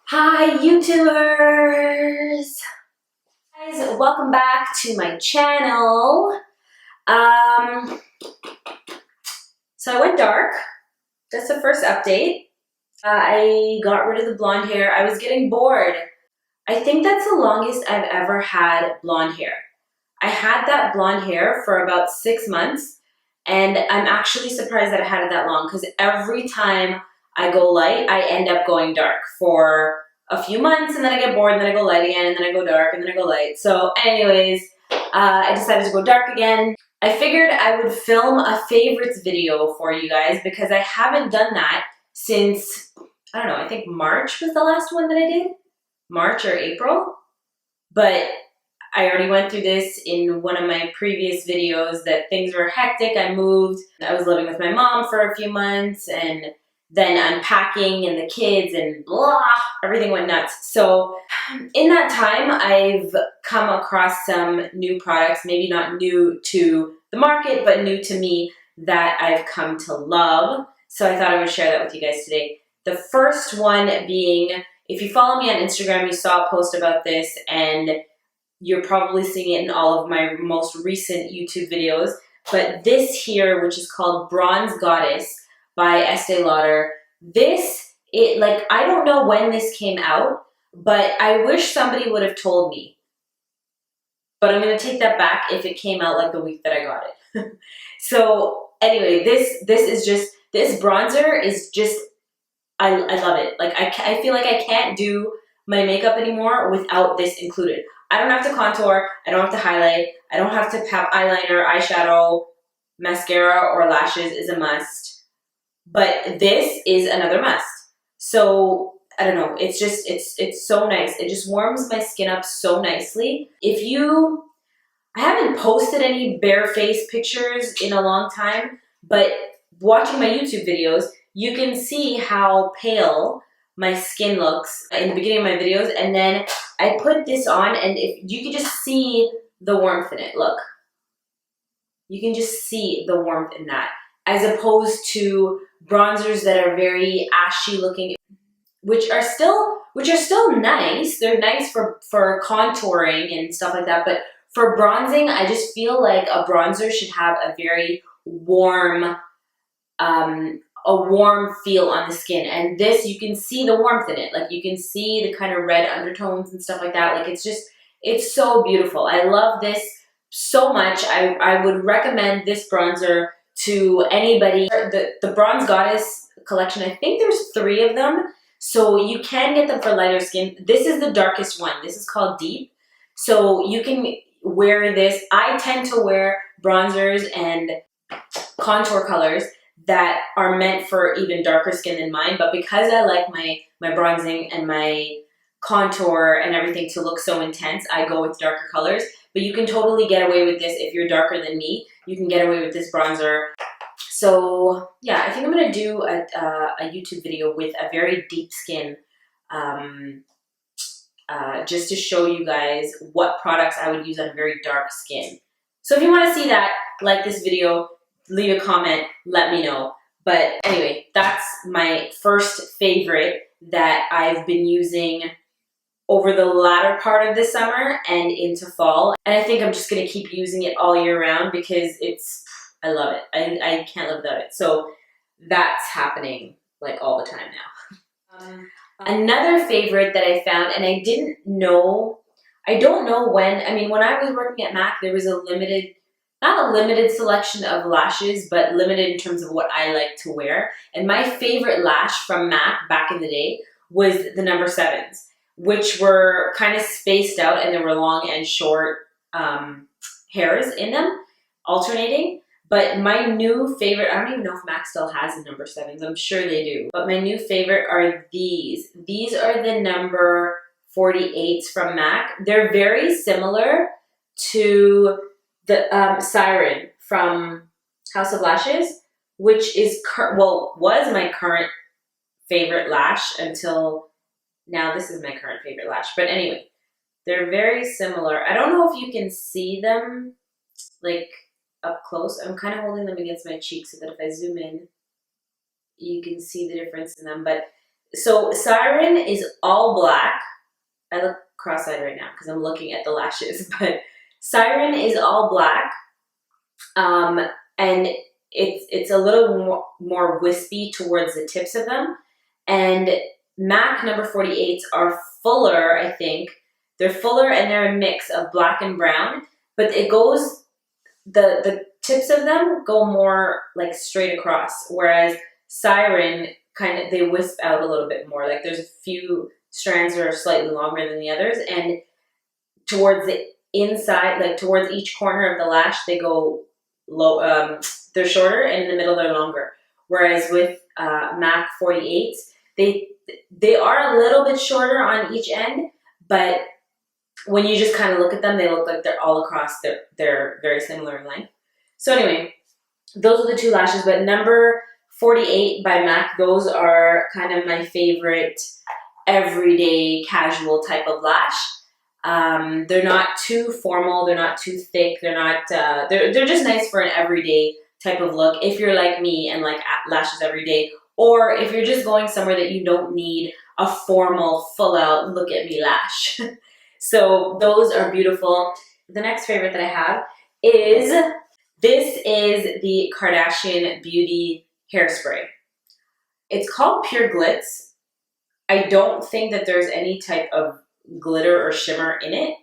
Hi YouTubers! Guys, welcome back to my channel. So I went dark. That's the first update. I got rid of the blonde hair. I was getting bored. I think that's the longest I've ever had blonde hair. I had that blonde hair for about 6 months, and I'm actually surprised that I had it that long because every time I go light, I end up going dark for a few months, and then I get bored, and then I go light again, and then I go dark, and then I go light. So anyways, I decided to go dark again. I figured I would film a favorites video for you guys because I haven't done that since, I don't know, I think March was the last one that I did. March or April. But I already went through this in one of my previous videos that things were hectic. I moved. I was living with my mom for a few months and then unpacking and the kids and blah, everything went nuts. So in that time, I've come across some new products, maybe not new to the market, but new to me that I've come to love. So I thought I would share that with you guys today. The first one being, if you follow me on Instagram, you saw a post about this and you're probably seeing it in all of my most recent YouTube videos. But this here, which is called Bronze Goddess by Estée Lauder, I don't know when this came out, but I wish somebody would have told me. But I'm gonna take that back if it came out like the week that I got it. So anyway, this bronzer is just, I love it. Like I feel like I can't do my makeup anymore without this included. I don't have to contour, I don't have to highlight, I don't have to have eyeliner, eyeshadow, mascara, or lashes is a must. But this is another must. So I don't know, it's so nice. It just warms my skin up so nicely. I haven't posted any bare face pictures in a long time, but watching my YouTube videos, you can see how pale my skin looks in the beginning of my videos, and then I put this on, and if you can just see the warmth in it. Look, you can just see the warmth in that, as opposed to bronzers that are very ashy looking, which are still nice. They're nice for contouring and stuff like that, but for bronzing, I just feel like a bronzer should have a very warm feel on the skin. And this, you can see the warmth in it. Like you can see the kind of red undertones and stuff like that. Like it's so beautiful. I love this so much. I would recommend this bronzer to anybody. The Bronze Goddess collection, I think there's 3 of them. So you can get them for lighter skin. This is the darkest one. This is called Deep. So you can wear this. I tend to wear bronzers and contour colors that are meant for even darker skin than mine, but because I like my bronzing and my contour and everything to look so intense, I go with darker colors. But you can totally get away with this if you're darker than me. You can get away with this bronzer. So yeah, I think I'm gonna do a YouTube video with a very deep skin, just to show you guys what products I would use on very dark skin. So if you want to see that, like this video, leave a comment, let me know. But anyway, that's my first favorite that I've been using over the latter part of the summer and into fall. And I think I'm just gonna keep using it all year round because I love it. I can't live without it. So that's happening like all the time now. Another favorite that I found, and I don't know when, I mean, when I was working at MAC, there was not a limited selection of lashes, but limited in terms of what I like to wear. And my favorite lash from MAC back in the day was the number 7s, which were kind of spaced out and there were long and short hairs in them, alternating. But my new favorite, I don't even know if MAC still has the number 7s. I'm sure they do. But my new favorite are these. These are the number 48s from MAC. They're very similar to the Siren from House of Lashes, which is, was my current favorite lash until now. This is my current favorite lash. But anyway, they're very similar. I don't know if you can see them like up close. I'm kind of holding them against my cheek so that if I zoom in, you can see the difference in them. But So Siren is all black. I look cross-eyed right now because I'm looking at the lashes, but Siren is all black. And it's a little more wispy towards the tips of them. And MAC number 48s are fuller, I think. They're fuller and they're a mix of black and brown, but it goes, the tips of them go more like straight across, whereas Siren kind of, they wisp out a little bit more. Like there's a few strands that are slightly longer than the others, and towards the inside, like towards each corner of the lash, they go low, they're shorter, and in the middle they're longer. Whereas with MAC 48s, they are a little bit shorter on each end, but when you just kind of look at them, they look like they're all across, they're very similar in length. So anyway, those are the two lashes, but number 48 by MAC, those are kind of my favorite everyday casual type of lash. They're not too formal, they're not too thick, they're not, they're just nice for an everyday type of look if you're like me and like lashes every day, or if you're just going somewhere that you don't need a formal, full out, look at me lash. So those are beautiful. The next favorite that I have is, this is the Kardashian Beauty Hairspray. It's called Pure Glitz. I don't think that there's any type of glitter or shimmer in it,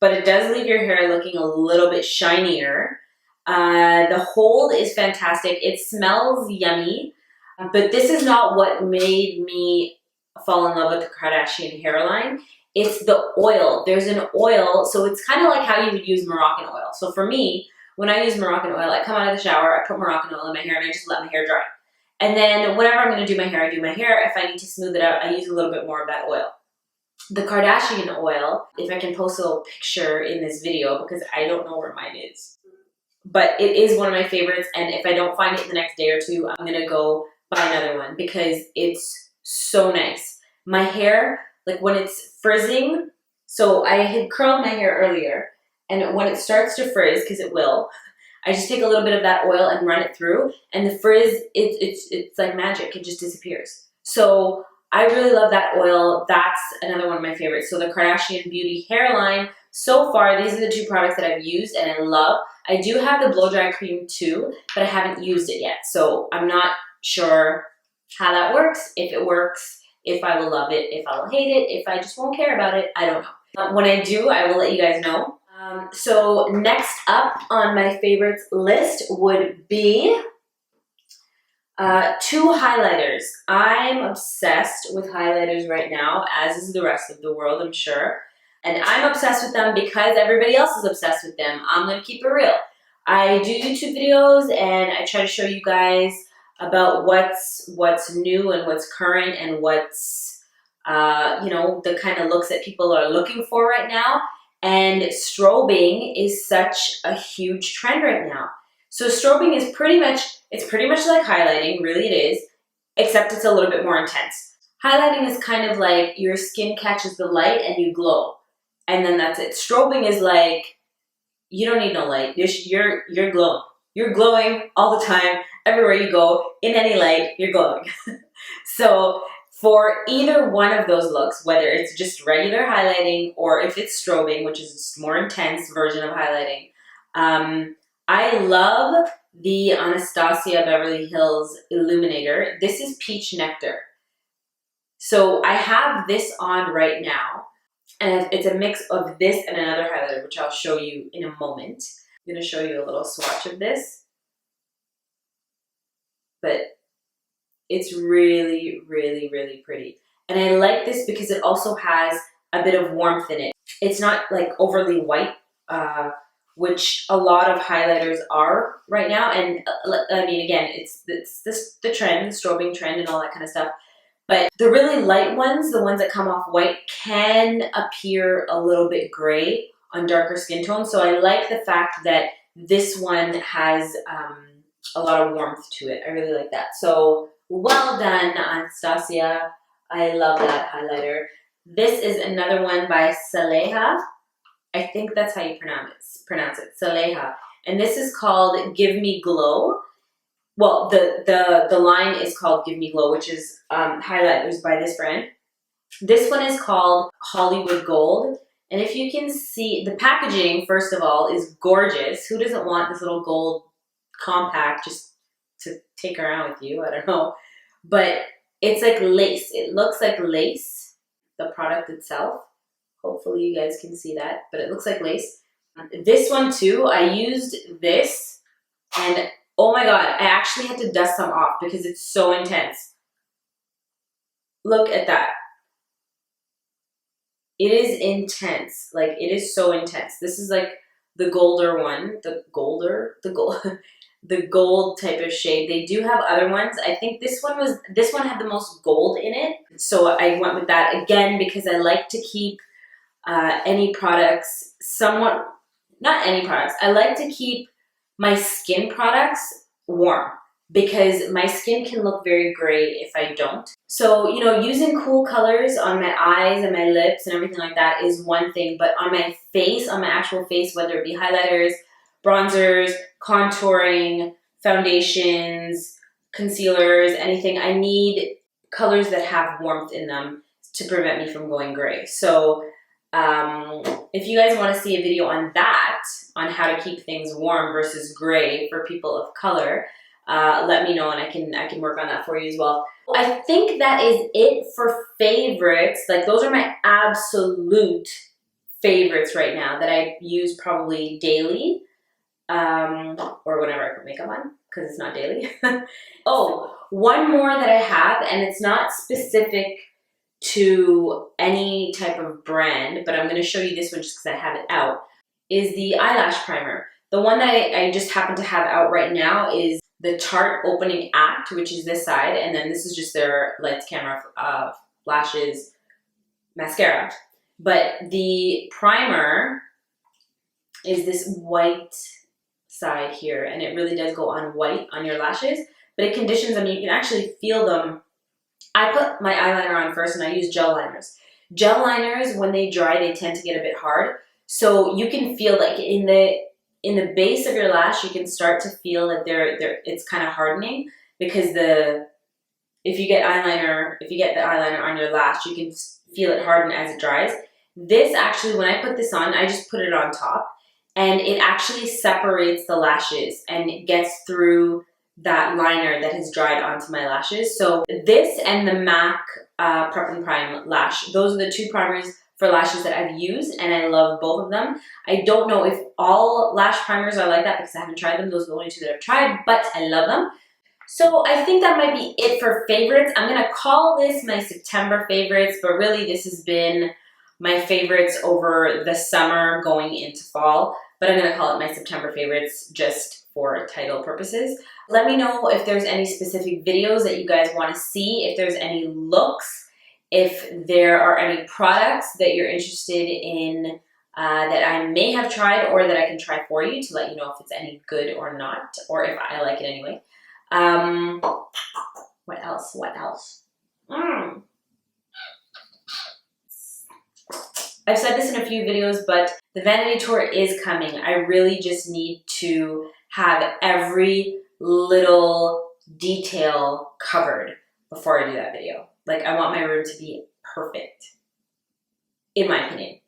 but it does leave your hair looking a little bit shinier. The hold is fantastic. It smells yummy, but this is not what made me fall in love with the Kardashian hairline. It's the oil. There's an oil, so it's kind of like how you would use Moroccan oil. So for me, when I use Moroccan oil, I come out of the shower, I put Moroccan oil in my hair, and I just let my hair dry. And then whenever I'm going to do my hair, I do my hair. If I need to smooth it out, I use a little bit more of that oil. The Kardashian oil, if I can post a little picture in this video, because I don't know where mine is, but it is one of my favorites, and if I don't find it the next day or two, I'm going to go buy another one because it's so nice. My hair, like when it's frizzing, so I had curled my hair earlier, and when it starts to frizz, because it will, I just take a little bit of that oil and run it through, and the frizz, it's like magic. It just disappears. So I really love that oil. That's another one of my favorites. So the Kardashian Beauty Hairline, so far, these are the two products that I've used and I love. I do have the blow dry cream too, but I haven't used it yet. So I'm not sure how that works, if it works, if I will love it, if I will hate it, if I just won't care about it, I don't know. When I do, I will let you guys know. So next up on my favorites list would be two highlighters. I'm obsessed with highlighters right now, as is the rest of the world, I'm sure. And I'm obsessed with them because everybody else is obsessed with them. I'm gonna keep it real. I do YouTube videos and I try to show you guys about what's new and what's current and what's, you know, the kind of looks that people are looking for right now. And strobing is such a huge trend right now. So strobing is pretty much like highlighting, really it is, except it's a little bit more intense. Highlighting is kind of like your skin catches the light and you glow. And then that's it. Strobing is like, you don't need no light. You're glowing. You're glowing all the time, everywhere you go, in any light, you're glowing. So for either one of those looks, whether it's just regular highlighting or if it's strobing, which is a more intense version of highlighting, I love the Anastasia Beverly Hills Illuminator. This is Peach Nectar. So I have this on right now, and it's a mix of this and another highlighter, which I'll show you in a moment. I'm gonna show you a little swatch of this, but it's really, really, really pretty. And I like this because it also has a bit of warmth in it. It's not like overly white, which a lot of highlighters are right now. And I mean, again, it's the trend, the strobing trend and all that kind of stuff. But the really light ones, the ones that come off white, can appear a little bit gray on darker skin tones. So I like the fact that this one has a lot of warmth to it. I really like that. So well done, Anastasia. I love that highlighter. This is another one by Saleha. I think that's how you pronounce it, Saleha. And this is called Give Me Glow. well, the line is called Give Me Glow, which is highlighters by this brand. This one is called Hollywood Gold. And if you can see, the packaging, first of all, is gorgeous. Who doesn't want this little gold compact just to take around with you? I don't know. But it's like lace. It looks like lace, the product itself. Hopefully you guys can see that, but it looks like lace. This one too, I used this, and oh my god, I actually had to dust some off because it's so intense. Look at that. It is intense. Like, it is so intense. This is like the golder one, the gold, the gold type of shade. They do have other ones. I think this one had the most gold in it. So I went with that again because I like to keep any products somewhat, not any products. I like to keep my skin products warm because my skin can look very gray if I don't. So, you know, using cool colors on my eyes and my lips and everything like that is one thing, but on my face, on my actual face, whether it be highlighters, bronzers, contouring, foundations, concealers, anything, I need colors that have warmth in them to prevent me from going gray. So if you guys want to see a video on that, on how to keep things warm versus gray for people of color, let me know and I can work on that for you as well. I think that is it for favorites. Like, those are my absolute favorites right now that I use probably daily, or whenever I put makeup on, because it's not daily. Oh, one more that I have, and it's not specific to any type of brand, but I'm going to show you this one just because I have it out, is the eyelash primer. The one that I just happen to have out right now is the Tarte Opening Act, which is this side, and then this is just their Lights, Camera, Lashes mascara. But the primer is this white side here, and it really does go on white on your lashes, but it conditions them. You can actually feel them. I put my eyeliner on first, and I use gel liners. Gel liners, when they dry, they tend to get a bit hard. So you can feel, like, in the base of your lash, you can start to feel that it's kind of hardening, because if you get the eyeliner on your lash, you can feel it harden as it dries. This actually, when I put this on, I just put it on top, and it actually separates the lashes and it gets through that liner that has dried onto my lashes. So this and the MAC Prep and Prime Lash, those are the two primers for lashes that I've used, and I love both of them. I don't know if all lash primers are like that because I haven't tried them. Those are the only two that I've tried, but I love them. So I think that might be it for favorites. I'm gonna call this my September favorites, but really this has been my favorites over the summer going into fall, but I'm gonna call it my September favorites just for title purposes. Let me know if there's any specific videos that you guys want to see, if there's any looks, if there are any products that you're interested in that I may have tried or that I can try for you to let you know if it's any good or not, or if I like it anyway. What else? I've said this in a few videos, but the vanity tour is coming. I really just need to have every little detail covered before I do that video. Like, I want my room to be perfect, in my opinion,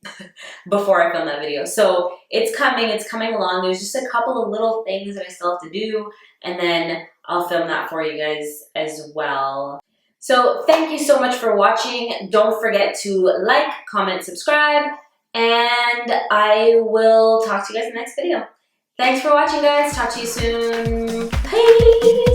before I film that video. So it's coming along. There's just a couple of little things that I still have to do, and then I'll film that for you guys as well. So thank you so much for watching. Don't forget to like, comment, subscribe, and I will talk to you guys in the next video. Thanks for watching, guys. Talk to you soon. Bye.